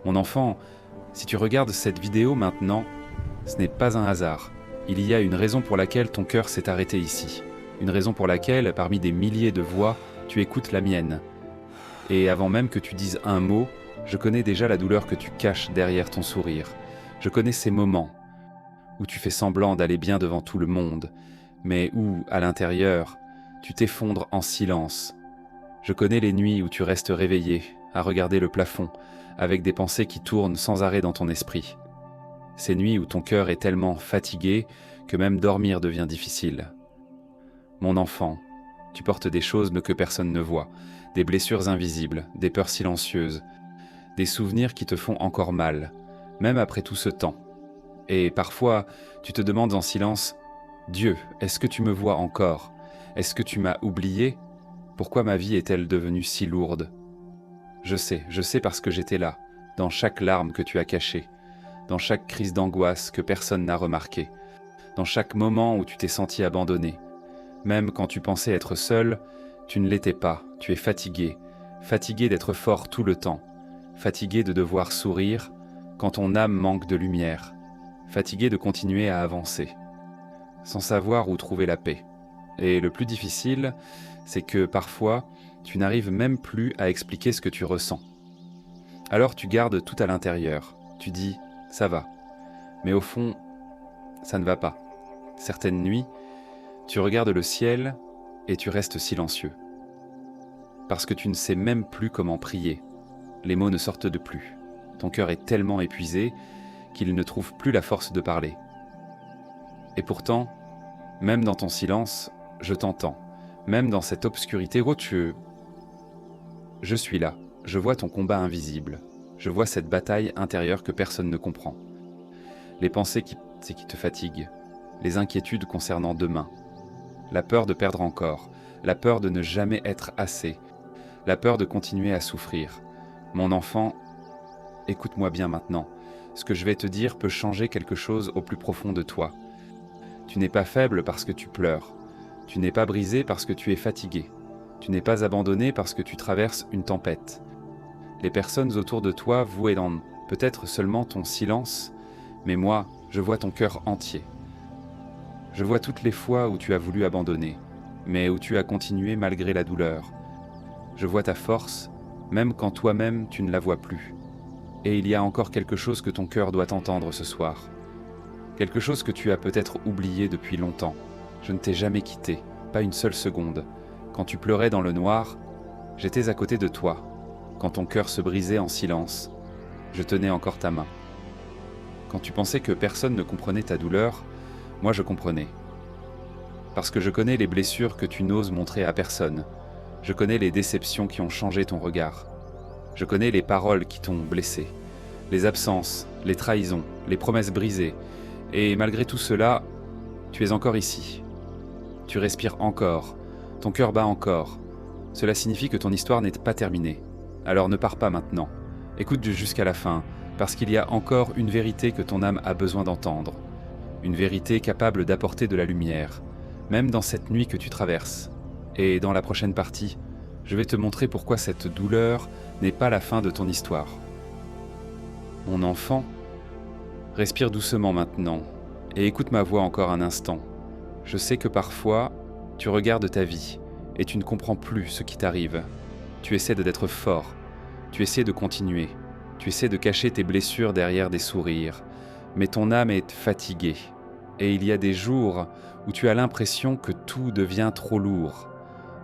Mon enfant, si tu regardes cette vidéo maintenant, ce n'est pas un hasard. Il y a une raison pour laquelle ton cœur s'est arrêté ici. Une raison pour laquelle, parmi des milliers de voix, tu écoutes la mienne. Et avant même que tu dises un mot, je connais déjà la douleur que tu caches derrière ton sourire. Je connais ces moments où tu fais semblant d'aller bien devant tout le monde, mais où, à l'intérieur, tu t'effondres en silence. Je connais les nuits où tu restes réveillé, à regarder le plafond, avec des pensées qui tournent sans arrêt dans ton esprit. Ces nuits où ton cœur est tellement fatigué que même dormir devient difficile. Mon enfant, tu portes des choses que personne ne voit, des blessures invisibles, des peurs silencieuses, des souvenirs qui te font encore mal, même après tout ce temps. Et parfois, tu te demandes en silence, « Dieu, est-ce que tu me vois encore? Est-ce que tu m'as oublié? Pourquoi ma vie est-elle devenue si lourde ?» Je sais parce que j'étais là, dans chaque larme que tu as cachée, dans chaque crise d'angoisse que personne n'a remarquée, dans chaque moment où tu t'es senti abandonné. Même quand tu pensais être seul, tu ne l'étais pas, tu es fatigué, fatigué d'être fort tout le temps, fatigué de devoir sourire quand ton âme manque de lumière, fatigué de continuer à avancer, sans savoir où trouver la paix. Et le plus difficile, c'est que parfois, tu n'arrives même plus à expliquer ce que tu ressens. Alors tu gardes tout à l'intérieur, tu dis « ça va », mais au fond, ça ne va pas. Certaines nuits, tu regardes le ciel et tu restes silencieux. Parce que tu ne sais même plus comment prier. Les mots ne sortent de plus. Ton cœur est tellement épuisé qu'il ne trouve plus la force de parler. Et pourtant, même dans ton silence, je t'entends. Même dans cette obscurité, je suis là. Je vois ton combat invisible. Je vois cette bataille intérieure que personne ne comprend. Les pensées qui te fatiguent. Les inquiétudes concernant demain. La peur de perdre encore. La peur de ne jamais être assez. La peur de continuer à souffrir. Mon enfant, écoute-moi bien maintenant. Ce que je vais te dire peut changer quelque chose au plus profond de toi. Tu n'es pas faible parce que tu pleures. Tu n'es pas brisé parce que tu es fatigué. Tu n'es pas abandonné parce que tu traverses une tempête. Les personnes autour de toi vouaient dans peut-être seulement ton silence, mais moi, je vois ton cœur entier. Je vois toutes les fois où tu as voulu abandonner, mais où tu as continué malgré la douleur. Je vois ta force, même quand toi-même tu ne la vois plus. Et il y a encore quelque chose que ton cœur doit entendre ce soir. Quelque chose que tu as peut-être oublié depuis longtemps. Je ne t'ai jamais quitté, pas une seule seconde. Quand tu pleurais dans le noir, j'étais à côté de toi. Quand ton cœur se brisait en silence, je tenais encore ta main. Quand tu pensais que personne ne comprenait ta douleur, moi je comprenais. Parce que je connais les blessures que tu n'oses montrer à personne. Je connais les déceptions qui ont changé ton regard. Je connais les paroles qui t'ont blessé, les absences, les trahisons, les promesses brisées. Et malgré tout cela, tu es encore ici. Tu respires encore, ton cœur bat encore. Cela signifie que ton histoire n'est pas terminée. Alors ne pars pas maintenant. Écoute jusqu'à la fin, parce qu'il y a encore une vérité que ton âme a besoin d'entendre. Une vérité capable d'apporter de la lumière, même dans cette nuit que tu traverses. Et dans la prochaine partie, je vais te montrer pourquoi cette douleur n'est pas la fin de ton histoire. Mon enfant, respire doucement maintenant et écoute ma voix encore un instant. Je sais que parfois, tu regardes ta vie et tu ne comprends plus ce qui t'arrive. Tu essaies d'être fort, tu essaies de continuer, tu essaies de cacher tes blessures derrière des sourires, mais ton âme est fatiguée. Et il y a des jours où tu as l'impression que tout devient trop lourd.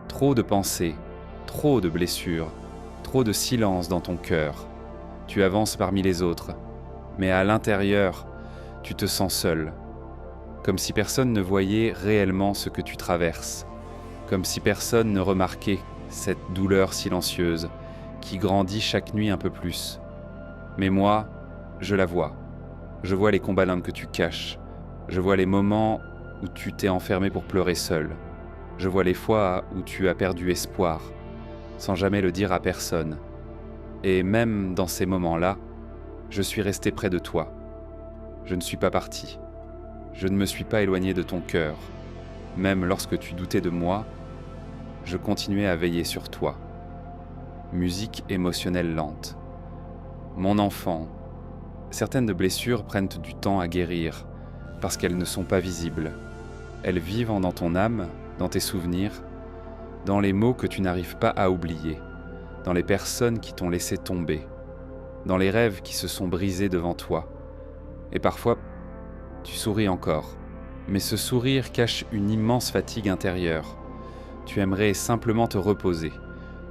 Trop de pensées, trop de blessures, trop de silence dans ton cœur. Tu avances parmi les autres, mais à l'intérieur, tu te sens seul. Comme si personne ne voyait réellement ce que tu traverses. Comme si personne ne remarquait cette douleur silencieuse qui grandit chaque nuit un peu plus. Mais moi, je la vois. Je vois les combats d'âme que tu caches. Je vois les moments où tu t'es enfermé pour pleurer seul. Je vois les fois où tu as perdu espoir, sans jamais le dire à personne. Et même dans ces moments-là, je suis resté près de toi. Je ne suis pas parti. Je ne me suis pas éloigné de ton cœur. Même lorsque tu doutais de moi, je continuais à veiller sur toi. Musique émotionnelle lente. Mon enfant, certaines blessures prennent du temps à guérir parce qu'elles ne sont pas visibles. Elles vivent dans ton âme, dans tes souvenirs, dans les mots que tu n'arrives pas à oublier, dans les personnes qui t'ont laissé tomber, dans les rêves qui se sont brisés devant toi. Et parfois, tu souris encore, mais ce sourire cache une immense fatigue intérieure. Tu aimerais simplement te reposer,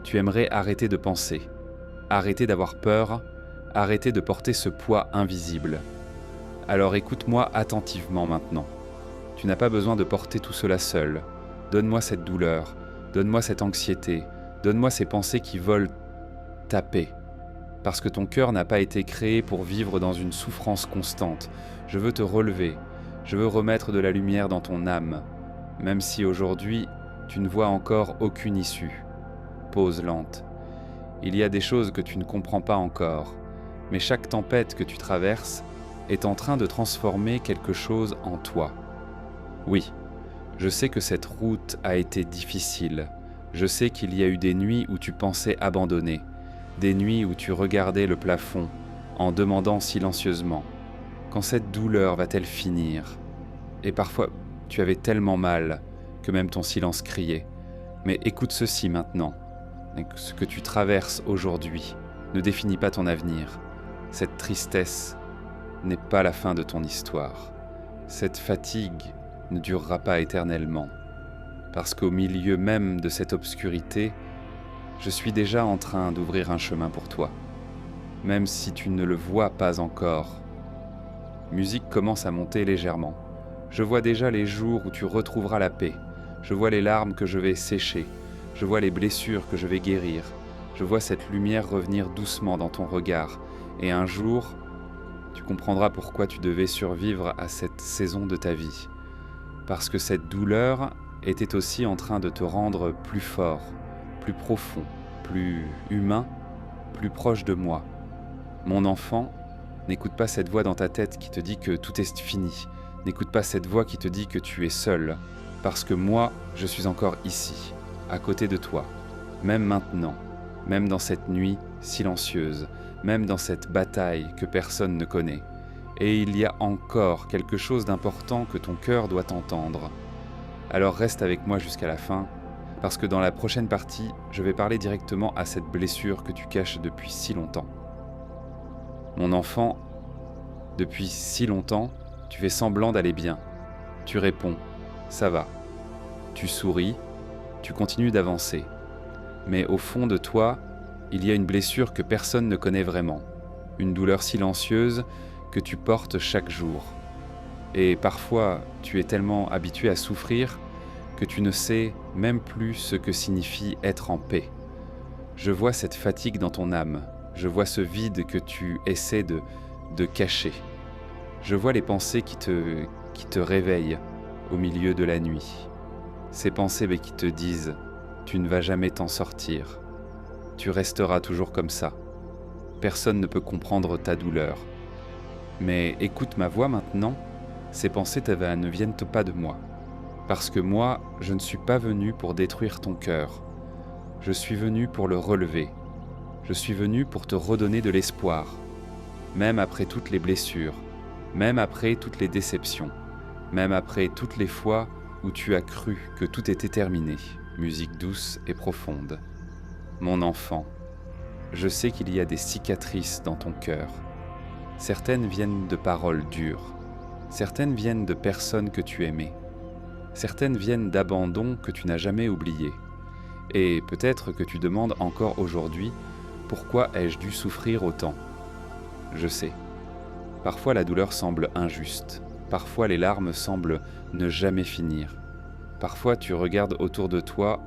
tu aimerais arrêter de penser, arrêter d'avoir peur, arrêter de porter ce poids invisible. Alors écoute-moi attentivement maintenant. Tu n'as pas besoin de porter tout cela seul. Donne-moi cette douleur, donne-moi cette anxiété, donne-moi ces pensées qui veulent ta paix. Parce que ton cœur n'a pas été créé pour vivre dans une souffrance constante. Je veux te relever, je veux remettre de la lumière dans ton âme, même si aujourd'hui, tu ne vois encore aucune issue. Pause lente. Il y a des choses que tu ne comprends pas encore, mais chaque tempête que tu traverses est en train de transformer quelque chose en toi. Oui, je sais que cette route a été difficile. Je sais qu'il y a eu des nuits où tu pensais abandonner, des nuits où tu regardais le plafond en demandant silencieusement « Quand cette douleur va-t-elle finir ?» Et parfois, tu avais tellement mal que même ton silence criait. Mais écoute ceci maintenant. Ce que tu traverses aujourd'hui ne définit pas ton avenir. Cette tristesse n'est pas la fin de ton histoire. Cette fatigue ne durera pas éternellement. Parce qu'au milieu même de cette obscurité, je suis déjà en train d'ouvrir un chemin pour toi. Même si tu ne le vois pas encore. Musique commence à monter légèrement. Je vois déjà les jours où tu retrouveras la paix. Je vois les larmes que je vais sécher. Je vois les blessures que je vais guérir. Je vois cette lumière revenir doucement dans ton regard. Et un jour, tu comprendras pourquoi tu devais survivre à cette saison de ta vie. Parce que cette douleur était aussi en train de te rendre plus fort, plus profond, plus humain, plus proche de moi. Mon enfant, n'écoute pas cette voix dans ta tête qui te dit que tout est fini. N'écoute pas cette voix qui te dit que tu es seul. Parce que moi, je suis encore ici, à côté de toi. Même maintenant, même dans cette nuit silencieuse, même dans cette bataille que personne ne connaît. Et il y a encore quelque chose d'important que ton cœur doit entendre. Alors reste avec moi jusqu'à la fin, parce que dans la prochaine partie, je vais parler directement à cette blessure que tu caches depuis si longtemps. Mon enfant, depuis si longtemps, tu fais semblant d'aller bien. Tu réponds, ça va. Tu souris, tu continues d'avancer. Mais au fond de toi, il y a une blessure que personne ne connaît vraiment. Une douleur silencieuse que tu portes chaque jour. Et parfois, tu es tellement habitué à souffrir que tu ne sais même plus ce que signifie être en paix. Je vois cette fatigue dans ton âme. Je vois ce vide que tu essaies de cacher. Je vois les pensées qui te réveillent au milieu de la nuit. Ces pensées qui te disent « tu ne vas jamais t'en sortir ». Tu resteras toujours comme ça. Personne ne peut comprendre ta douleur. Mais écoute ma voix maintenant, ces pensées ne viennent pas de moi. Parce que moi, je ne suis pas venu pour détruire ton cœur. Je suis venu pour le relever. Je suis venu pour te redonner de l'espoir. Même après toutes les blessures, même après toutes les déceptions, même après toutes les fois où tu as cru que tout était terminé. Musique douce et profonde. Mon enfant, je sais qu'il y a des cicatrices dans ton cœur. Certaines viennent de paroles dures. Certaines viennent de personnes que tu aimais. Certaines viennent d'abandons que tu n'as jamais oubliés. Et peut-être que tu demandes encore aujourd'hui pourquoi ai-je dû souffrir autant. Je sais. Parfois la douleur semble injuste. Parfois les larmes semblent ne jamais finir. Parfois tu regardes autour de toi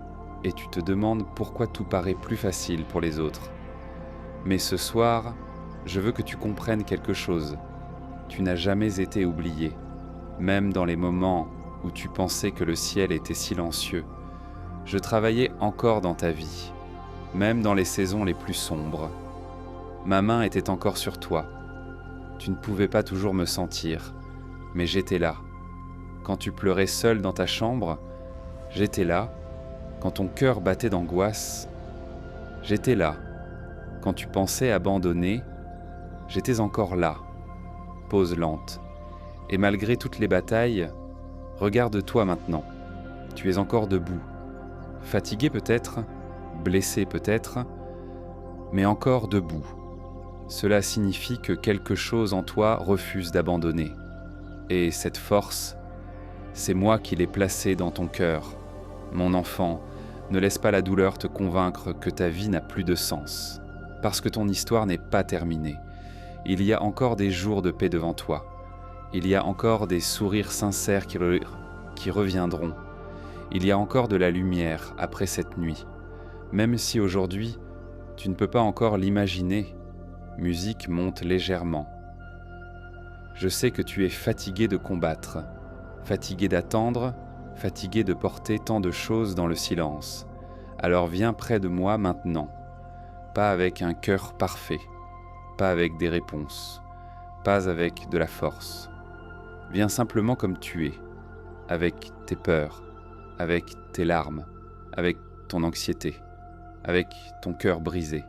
et tu te demandes pourquoi tout paraît plus facile pour les autres. Mais ce soir, je veux que tu comprennes quelque chose. Tu n'as jamais été oublié, même dans les moments où tu pensais que le ciel était silencieux. Je travaillais encore dans ta vie, même dans les saisons les plus sombres. Ma main était encore sur toi. Tu ne pouvais pas toujours me sentir, mais j'étais là. Quand tu pleurais seul dans ta chambre, j'étais là. Quand ton cœur battait d'angoisse, j'étais là. Quand tu pensais abandonner, J'étais encore là. Pause lente. Et malgré toutes les batailles, regarde-toi maintenant. Tu es encore debout. Fatigué peut-être, blessé peut-être, mais encore debout. Cela signifie que quelque chose en toi refuse d'abandonner. Et cette force, c'est moi qui l'ai placée dans ton cœur. Mon enfant, ne laisse pas la douleur te convaincre que ta vie n'a plus de sens. Parce que ton histoire n'est pas terminée. Il y a encore des jours de paix devant toi. Il y a encore des sourires sincères qui reviendront. Il y a encore de la lumière après cette nuit. Même si aujourd'hui, tu ne peux pas encore l'imaginer, musique monte légèrement. Je sais que tu es fatigué de combattre, fatigué d'attendre, fatigué de porter tant de choses dans le silence. Alors viens près de moi maintenant, pas avec un cœur parfait, pas avec des réponses, pas avec de la force. Viens simplement comme tu es, avec tes peurs, avec tes larmes, avec ton anxiété, avec ton cœur brisé.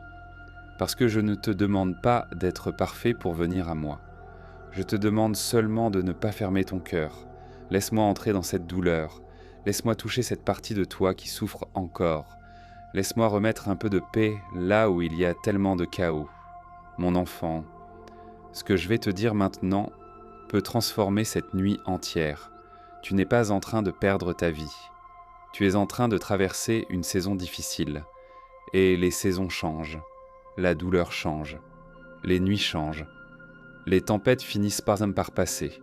Parce que je ne te demande pas d'être parfait pour venir à moi. Je te demande seulement de ne pas fermer ton cœur. Laisse-moi entrer dans cette douleur. Laisse-moi toucher cette partie de toi qui souffre encore. Laisse-moi remettre un peu de paix là où il y a tellement de chaos. Mon enfant, ce que je vais te dire maintenant peut transformer cette nuit entière. Tu n'es pas en train de perdre ta vie. Tu es en train de traverser une saison difficile. Et les saisons changent. La douleur change. Les nuits changent. Les tempêtes finissent par passer.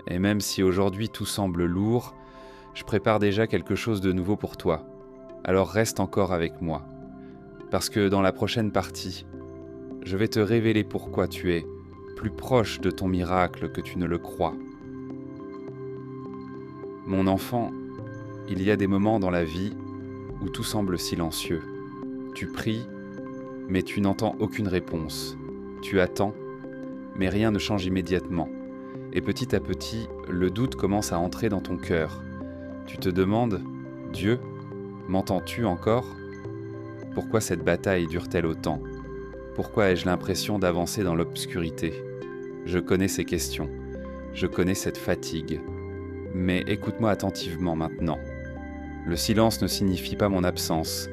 Et même si aujourd'hui tout semble lourd, je prépare déjà quelque chose de nouveau pour toi. Alors reste encore avec moi. Parce que dans la prochaine partie, je vais te révéler pourquoi tu es plus proche de ton miracle que tu ne le crois. Mon enfant, il y a des moments dans la vie où tout semble silencieux. Tu pries, mais tu n'entends aucune réponse. Tu attends, mais rien ne change immédiatement. Et petit à petit, le doute commence à entrer dans ton cœur. Tu te demandes, Dieu, m'entends-tu encore ? Pourquoi cette bataille dure-t-elle autant ? Pourquoi ai-je l'impression d'avancer dans l'obscurité ? Je connais ces questions, je connais cette fatigue. Mais écoute-moi attentivement maintenant. Le silence ne signifie pas mon absence.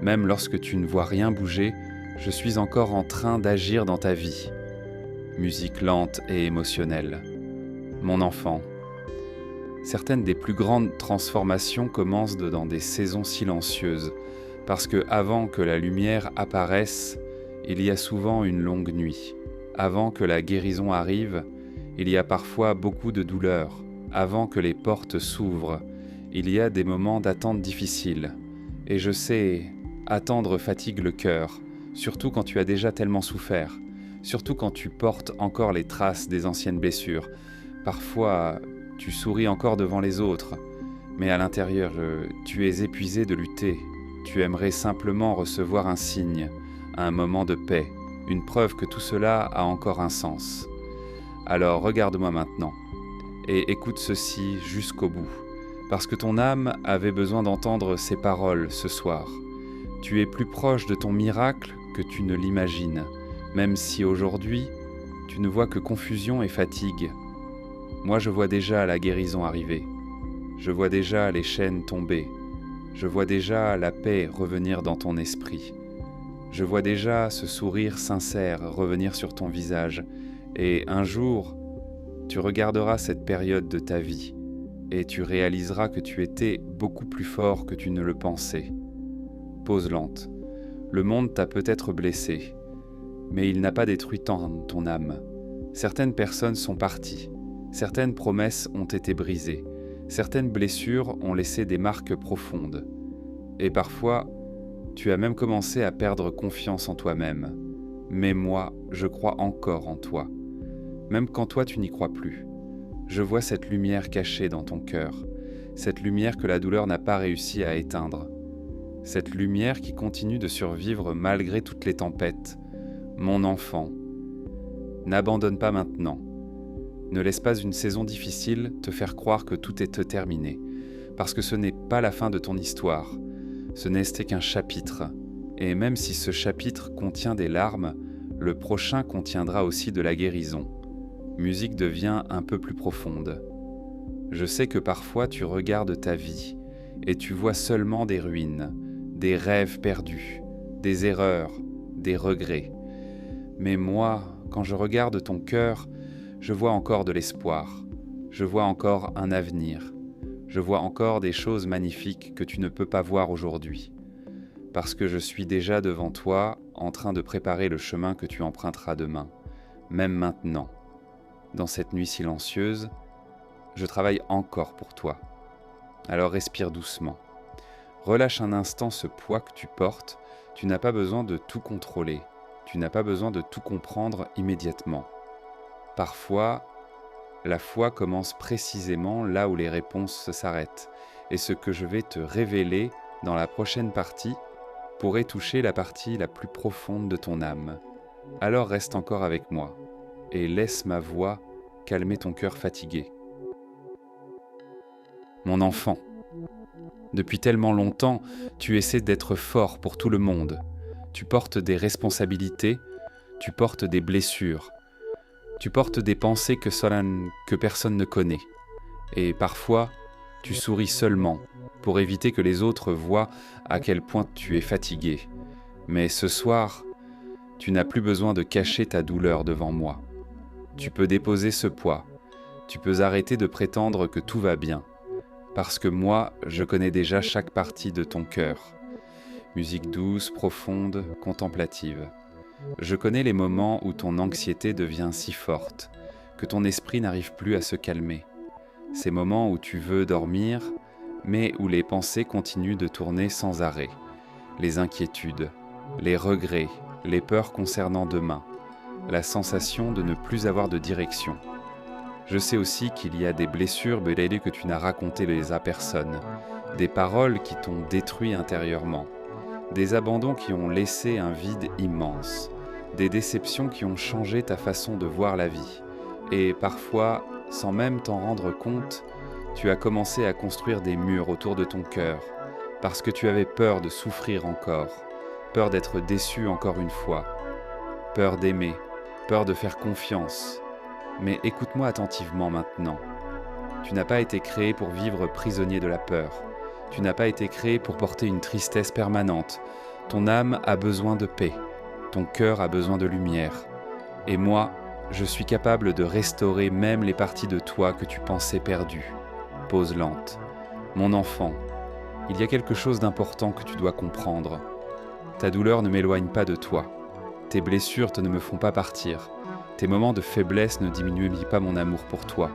Même lorsque tu ne vois rien bouger, je suis encore en train d'agir dans ta vie. Musique lente et émotionnelle. Mon enfant, certaines des plus grandes transformations commencent dans des saisons silencieuses, parce que avant que la lumière apparaisse, il y a souvent une longue nuit. Avant que la guérison arrive, il y a parfois beaucoup de douleur. Avant que les portes s'ouvrent, il y a des moments d'attente difficiles. Et je sais, attendre fatigue le cœur, surtout quand tu as déjà tellement souffert, surtout quand tu portes encore les traces des anciennes blessures. Parfois, tu souris encore devant les autres, mais à l'intérieur, tu es épuisé de lutter. Tu aimerais simplement recevoir un signe, un moment de paix, une preuve que tout cela a encore un sens. Alors regarde-moi maintenant, et écoute ceci jusqu'au bout, parce que ton âme avait besoin d'entendre ces paroles ce soir. Tu es plus proche de ton miracle que tu ne l'imagines, même si aujourd'hui, tu ne vois que confusion et fatigue. Moi, je vois déjà la guérison arriver. Je vois déjà les chaînes tomber. Je vois déjà la paix revenir dans ton esprit. Je vois déjà ce sourire sincère revenir sur ton visage. Et un jour, tu regarderas cette période de ta vie et tu réaliseras que tu étais beaucoup plus fort que tu ne le pensais. Pause lente. Le monde t'a peut-être blessé, mais il n'a pas détruit ton âme. Certaines personnes sont parties. Certaines promesses ont été brisées, certaines blessures ont laissé des marques profondes. Et parfois, tu as même commencé à perdre confiance en toi-même. Mais moi, je crois encore en toi. Même quand toi tu n'y crois plus. Je vois cette lumière cachée dans ton cœur, cette lumière que la douleur n'a pas réussi à éteindre. Cette lumière qui continue de survivre malgré toutes les tempêtes. Mon enfant, n'abandonne pas maintenant. Ne laisse pas une saison difficile te faire croire que tout est terminé, parce que ce n'est pas la fin de ton histoire, ce n'est qu'un chapitre. Et même si ce chapitre contient des larmes, Le prochain contiendra aussi de la guérison. Musique devient un peu plus profonde. Je sais que parfois tu regardes ta vie et tu vois seulement des ruines, des rêves perdus, des erreurs, des regrets. Mais moi, quand je regarde ton cœur, je vois encore de l'espoir. Je vois encore un avenir. Je vois encore des choses magnifiques que tu ne peux pas voir aujourd'hui. Parce que je suis déjà devant toi, en train de préparer le chemin que tu emprunteras demain, même maintenant. Dans cette nuit silencieuse, je travaille encore pour toi. Alors respire doucement. Relâche un instant ce poids que tu portes. Tu n'as pas besoin de tout contrôler. Tu n'as pas besoin de tout comprendre immédiatement. Parfois, la foi commence précisément là où les réponses s'arrêtent. Et ce que je vais te révéler dans la prochaine partie pourrait toucher la partie la plus profonde de ton âme. Alors reste encore avec moi et laisse ma voix calmer ton cœur fatigué. Mon enfant, depuis tellement longtemps, tu essaies d'être fort pour tout le monde. Tu portes des responsabilités, tu portes des blessures, tu portes des pensées que personne ne connaît. Et parfois, tu souris seulement pour éviter que les autres voient à quel point tu es fatigué. Mais ce soir, tu n'as plus besoin de cacher ta douleur devant moi. Tu peux déposer ce poids. Tu peux arrêter de prétendre que tout va bien. Parce que moi, je connais déjà chaque partie de ton cœur. Musique douce, profonde, contemplative. Je connais les moments où ton anxiété devient si forte que ton esprit n'arrive plus à se calmer. Ces moments où tu veux dormir, mais où les pensées continuent de tourner sans arrêt. Les inquiétudes, les regrets, les peurs concernant demain, la sensation de ne plus avoir de direction. Je sais aussi qu'il y a des blessures que tu n'as racontées à personne, des paroles qui t'ont détruit intérieurement, des abandons qui ont laissé un vide immense, des déceptions qui ont changé ta façon de voir la vie. Et parfois, sans même t'en rendre compte, tu as commencé à construire des murs autour de ton cœur, parce que tu avais peur de souffrir encore, peur d'être déçu encore une fois, peur d'aimer, peur de faire confiance. Mais écoute-moi attentivement maintenant. Tu n'as pas été créé pour vivre prisonnier de la peur. Tu n'as pas été créé pour porter une tristesse permanente. Ton âme a besoin de paix. Ton cœur a besoin de lumière. Et moi, je suis capable de restaurer même les parties de toi que tu pensais perdues. Pause lente. Mon enfant, il y a quelque chose d'important que tu dois comprendre. Ta douleur ne m'éloigne pas de toi. Tes blessures ne me font pas partir. Tes moments de faiblesse ne diminuent pas mon amour pour toi.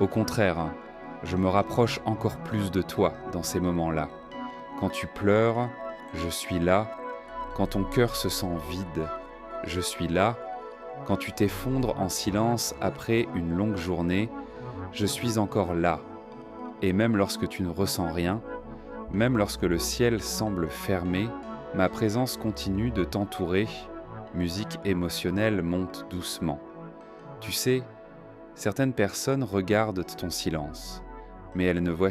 Au contraire, je me rapproche encore plus de toi dans ces moments-là. Quand tu pleures, je suis là. Quand ton cœur se sent vide, je suis là. Quand tu t'effondres en silence après une longue journée, je suis encore là. Et même lorsque tu ne ressens rien, même lorsque le ciel semble fermé, ma présence continue de t'entourer. Musique émotionnelle monte doucement. Tu sais, certaines personnes regardent ton silence, mais elles ne voient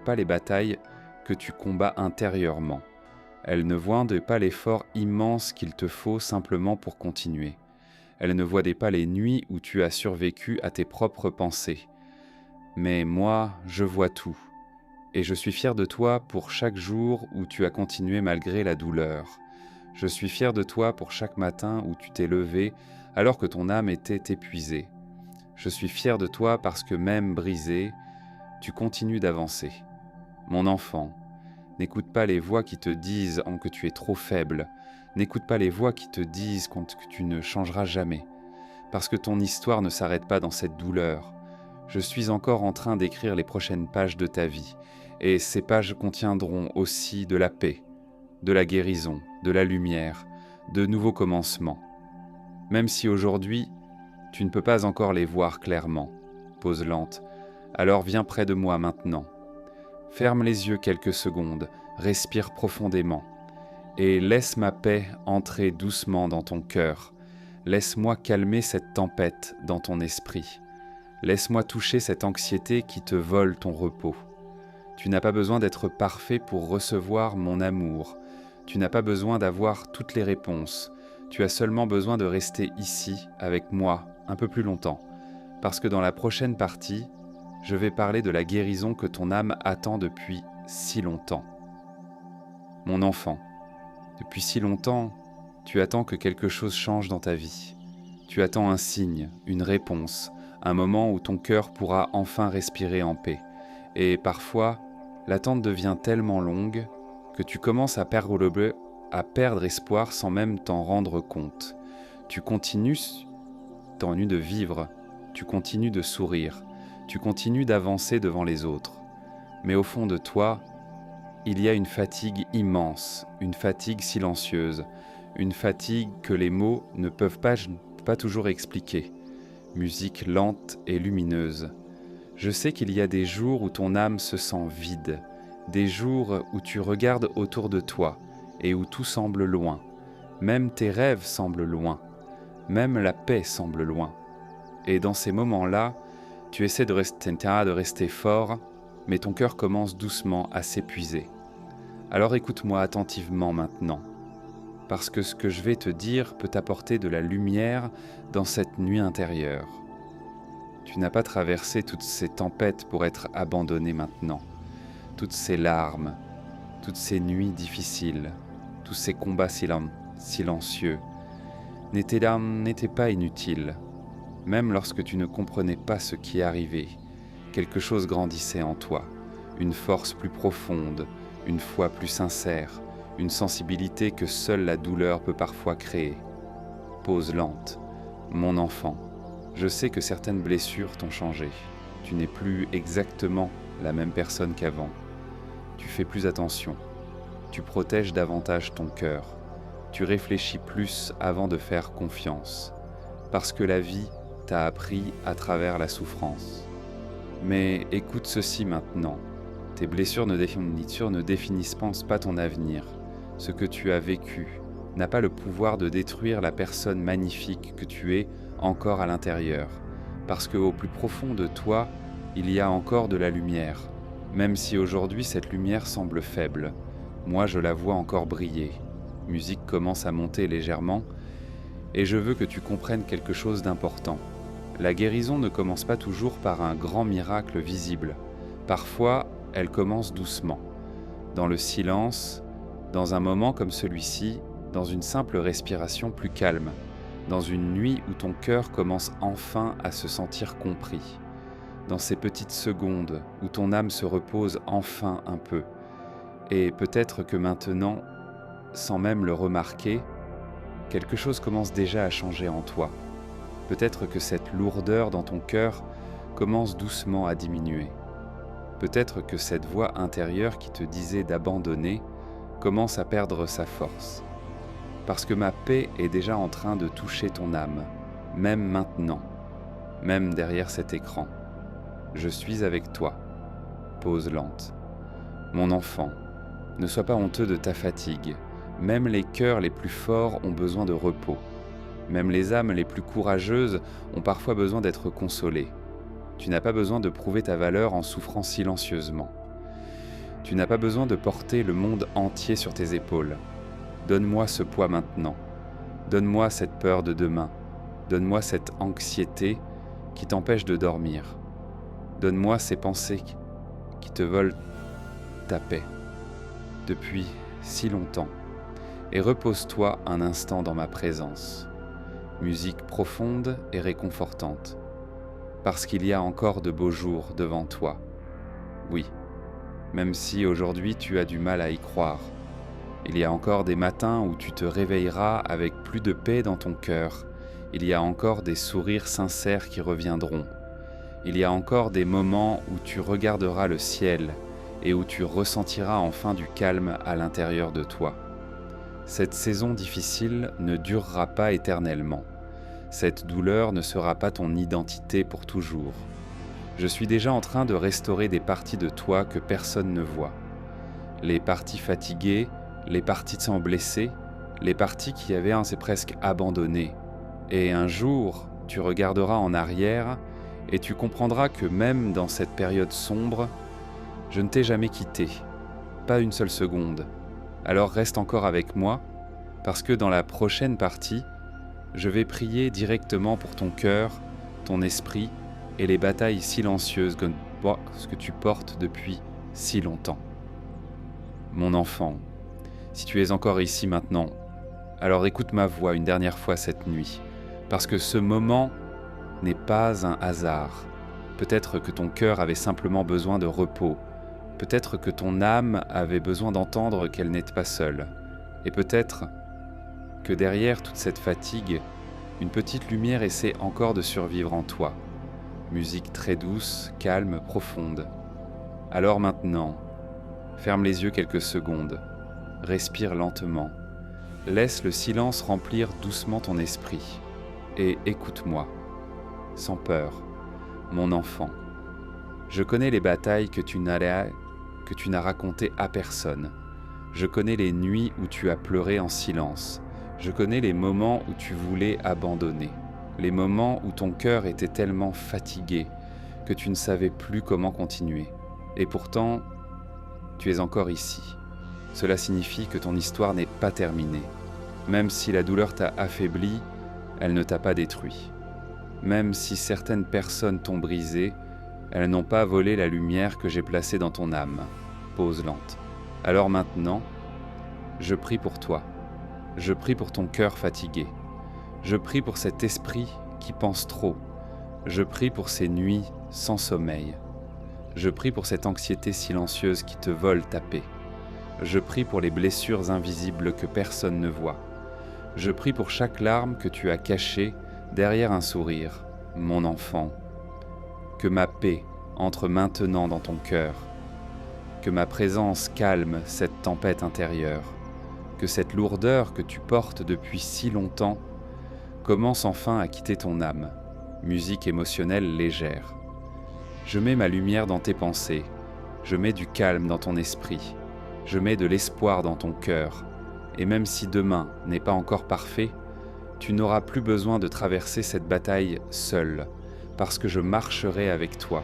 pas les batailles que tu combats intérieurement. Elles ne voient pas l'effort immense qu'il te faut simplement pour continuer. Elles ne voient pas les nuits où tu as survécu à tes propres pensées. Mais moi, je vois tout. Et je suis fier de toi pour chaque jour où tu as continué malgré la douleur. Je suis fier de toi pour chaque matin où tu t'es levé alors que ton âme était épuisée. Je suis fier de toi parce que même brisé, tu continues d'avancer. Mon enfant, n'écoute pas les voix qui te disent que tu es trop faible. N'écoute pas les voix qui te disent que tu ne changeras jamais. Parce que ton histoire ne s'arrête pas dans cette douleur. Je suis encore en train d'écrire les prochaines pages de ta vie. Et ces pages contiendront aussi de la paix, de la guérison, de la lumière, de nouveaux commencements. Même si aujourd'hui, tu ne peux pas encore les voir clairement. Pause lente. Alors viens près de moi maintenant. Ferme les yeux quelques secondes, respire profondément et laisse ma paix entrer doucement dans ton cœur. Laisse-moi calmer cette tempête dans ton esprit. Laisse-moi toucher cette anxiété qui te vole ton repos. Tu n'as pas besoin d'être parfait pour recevoir mon amour. Tu n'as pas besoin d'avoir toutes les réponses. Tu as seulement besoin de rester ici, avec moi, un peu plus longtemps, parce que dans la prochaine partie, je vais parler de la guérison que ton âme attend depuis si longtemps. Mon enfant, depuis si longtemps, tu attends que quelque chose change dans ta vie. Tu attends un signe, une réponse, un moment où ton cœur pourra enfin respirer en paix. Et parfois, l'attente devient tellement longue que tu commences à perdre espoir sans même t'en rendre compte. Tu continues de vivre, tu continues de sourire, tu continues d'avancer devant les autres. Mais au fond de toi, il y a une fatigue immense, une fatigue silencieuse, une fatigue que les mots ne peuvent pas toujours expliquer. Musique lente et lumineuse. Je sais qu'il y a des jours où ton âme se sent vide, des jours où tu regardes autour de toi et où tout semble loin. Même tes rêves semblent loin, même la paix semble loin. Et dans ces moments-là, tu essaies de rester fort, mais ton cœur commence doucement à s'épuiser. Alors écoute-moi attentivement maintenant, parce que ce que je vais te dire peut apporter de la lumière dans cette nuit intérieure. Tu n'as pas traversé toutes ces tempêtes pour être abandonné maintenant, toutes ces larmes, toutes ces nuits difficiles, tous ces combats silencieux n'étaient pas inutiles. Même lorsque tu ne comprenais pas ce qui arrivait, quelque chose grandissait en toi, une force plus profonde, une foi plus sincère, une sensibilité que seule la douleur peut parfois créer. Pause lente. Mon enfant, je sais que certaines blessures t'ont changé. Tu n'es plus exactement la même personne qu'avant. Tu fais plus attention. Tu protèges davantage ton cœur. Tu réfléchis plus avant de faire confiance. Parce que la vie t'a appris à travers la souffrance. Mais écoute ceci maintenant. Tes blessures ne définissent pas ton avenir. Ce que tu as vécu n'a pas le pouvoir de détruire la personne magnifique que tu es encore à l'intérieur. Parce qu'au plus profond de toi, il y a encore de la lumière. Même si aujourd'hui cette lumière semble faible, moi je la vois encore briller. Musique commence à monter légèrement, et je veux que tu comprennes quelque chose d'important. La guérison ne commence pas toujours par un grand miracle visible. Parfois, elle commence doucement, dans le silence, dans un moment comme celui-ci, dans une simple respiration plus calme, dans une nuit où ton cœur commence enfin à se sentir compris, dans ces petites secondes où ton âme se repose enfin un peu. Et peut-être que maintenant, sans même le remarquer, quelque chose commence déjà à changer en toi. Peut-être que cette lourdeur dans ton cœur commence doucement à diminuer. Peut-être que cette voix intérieure qui te disait d'abandonner commence à perdre sa force. Parce que ma paix est déjà en train de toucher ton âme, même maintenant, même derrière cet écran. Je suis avec toi. Pause lente. Mon enfant, ne sois pas honteux de ta fatigue. Même les cœurs les plus forts ont besoin de repos. Même les âmes les plus courageuses ont parfois besoin d'être consolées. Tu n'as pas besoin de prouver ta valeur en souffrant silencieusement. Tu n'as pas besoin de porter le monde entier sur tes épaules. Donne-moi ce poids maintenant. Donne-moi cette peur de demain. Donne-moi cette anxiété qui t'empêche de dormir. Donne-moi ces pensées qui te volent ta paix depuis si longtemps. Et repose-toi un instant dans ma présence. Musique profonde et réconfortante. Parce qu'il y a encore de beaux jours devant toi. Oui, même si aujourd'hui tu as du mal à y croire. Il y a encore des matins où tu te réveilleras avec plus de paix dans ton cœur. Il y a encore des sourires sincères qui reviendront. Il y a encore des moments où tu regarderas le ciel et où tu ressentiras enfin du calme à l'intérieur de toi. Cette saison difficile ne durera pas éternellement. Cette douleur ne sera pas ton identité pour toujours. Je suis déjà en train de restaurer des parties de toi que personne ne voit. Les parties fatiguées, les parties sans blessées, les parties qui avaient presque abandonné. Et un jour, tu regarderas en arrière et tu comprendras que même dans cette période sombre, je ne t'ai jamais quitté, pas une seule seconde. Alors reste encore avec moi, Parce que dans la prochaine partie, je vais prier directement pour ton cœur, ton esprit et les batailles silencieuses que tu portes depuis si longtemps. Mon enfant, si tu es encore ici maintenant, alors écoute ma voix une dernière fois cette nuit, parce que ce moment n'est pas un hasard. Peut-être que ton cœur avait simplement besoin de repos, peut-être que ton âme avait besoin d'entendre qu'elle n'est pas seule, et peut-être que derrière toute cette fatigue, une petite lumière essaie encore de survivre en toi. Musique très douce, calme, profonde. Alors maintenant, ferme les yeux quelques secondes, respire lentement, laisse le silence remplir doucement ton esprit et écoute-moi, sans peur, mon enfant. Je connais les batailles que tu n'as racontées à personne. Je connais les nuits où tu as pleuré en silence. Je connais les moments où tu voulais abandonner. Les moments où ton cœur était tellement fatigué que tu ne savais plus comment continuer. Et pourtant, tu es encore ici. Cela signifie que ton histoire n'est pas terminée. Même si la douleur t'a affaibli, elle ne t'a pas détruit. Même si certaines personnes t'ont brisé, elles n'ont pas volé la lumière que j'ai placée dans ton âme. Pause lente. Alors maintenant, je prie pour toi. Je prie pour ton cœur fatigué. Je prie pour cet esprit qui pense trop. Je prie pour ces nuits sans sommeil. Je prie pour cette anxiété silencieuse qui te vole ta paix. Je prie pour les blessures invisibles que personne ne voit. Je prie pour chaque larme que tu as cachée derrière un sourire, mon enfant. Que ma paix entre maintenant dans ton cœur. Que ma présence calme cette tempête intérieure. Que cette lourdeur que tu portes depuis si longtemps commence enfin à quitter ton âme. Musique émotionnelle légère. Je mets ma lumière dans tes pensées. Je mets du calme dans ton esprit. Je mets de l'espoir dans ton cœur. Et même si demain n'est pas encore parfait, tu n'auras plus besoin de traverser cette bataille seul, parce que je marcherai avec toi.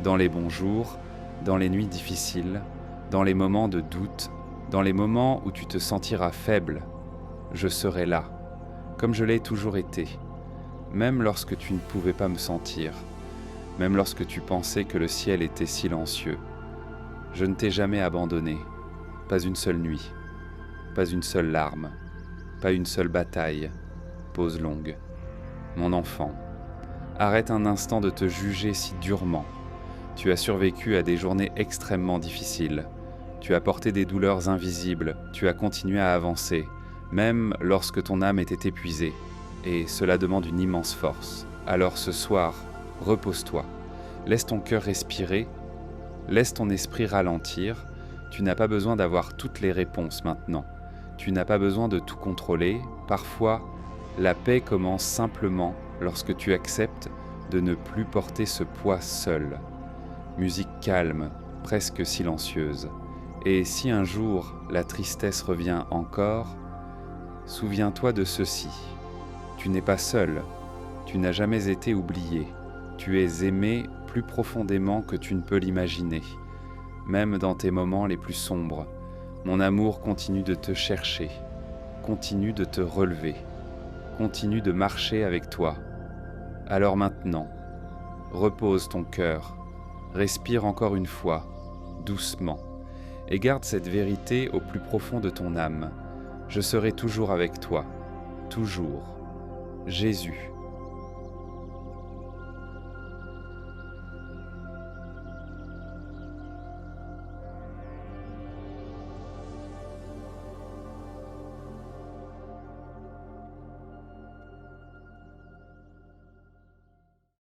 Dans les bons jours, dans les nuits difficiles, dans les moments de doute, dans les moments où tu te sentiras faible, je serai là, comme je l'ai toujours été, même lorsque tu ne pouvais pas me sentir, même lorsque tu pensais que le ciel était silencieux. Je ne t'ai jamais abandonné, pas une seule nuit, pas une seule larme, pas une seule bataille. Pause longue. Mon enfant, arrête un instant de te juger si durement. Tu as survécu à des journées extrêmement difficiles. Tu as porté des douleurs invisibles, tu as continué à avancer, même lorsque ton âme était épuisée, et cela demande une immense force. Alors ce soir, repose-toi, laisse ton cœur respirer, laisse ton esprit ralentir. Tu n'as pas besoin d'avoir toutes les réponses maintenant. Tu n'as pas besoin de tout contrôler. Parfois, la paix commence simplement lorsque tu acceptes de ne plus porter ce poids seul. Musique calme, presque silencieuse. Et si un jour la tristesse revient encore, souviens-toi de ceci. Tu n'es pas seul, tu n'as jamais été oublié. Tu es aimé plus profondément que tu ne peux l'imaginer. Même dans tes moments les plus sombres, mon amour continue de te chercher, continue de te relever, continue de marcher avec toi. Alors maintenant, repose ton cœur, respire encore une fois, doucement, et garde cette vérité au plus profond de ton âme. Je serai toujours avec toi, toujours. Jésus